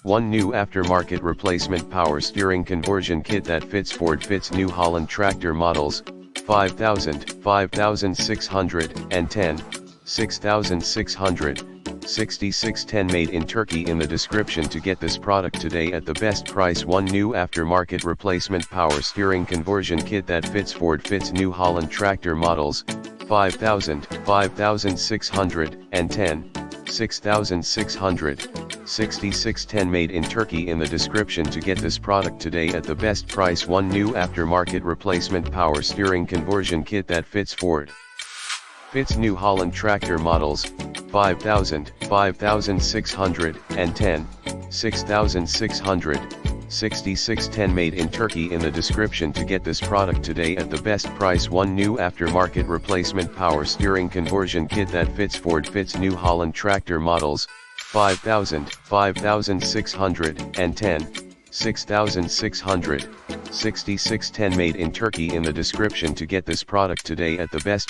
One new aftermarket replacement power steering conversion kit that fits Ford fits New Holland tractor models, 5000, 5610, 6600, 6610 made in Turkey in the description to get this product today at the best price. One new aftermarket replacement power steering conversion kit that fits Ford fits New Holland tractor models, 5000, 5610, 6600, 6610 made in Turkey in the description to get this product today at the best price. One new aftermarket replacement power steering conversion kit that fits Ford fits New Holland tractor models, 5000, 5610, 6600, 6610 made in Turkey in the description to get this product today at the best price. One new aftermarket replacement power steering conversion kit that fits Ford fits New Holland tractor models, 5000, 5610, 6600, 6610 made in Turkey in the description to get this product today at the best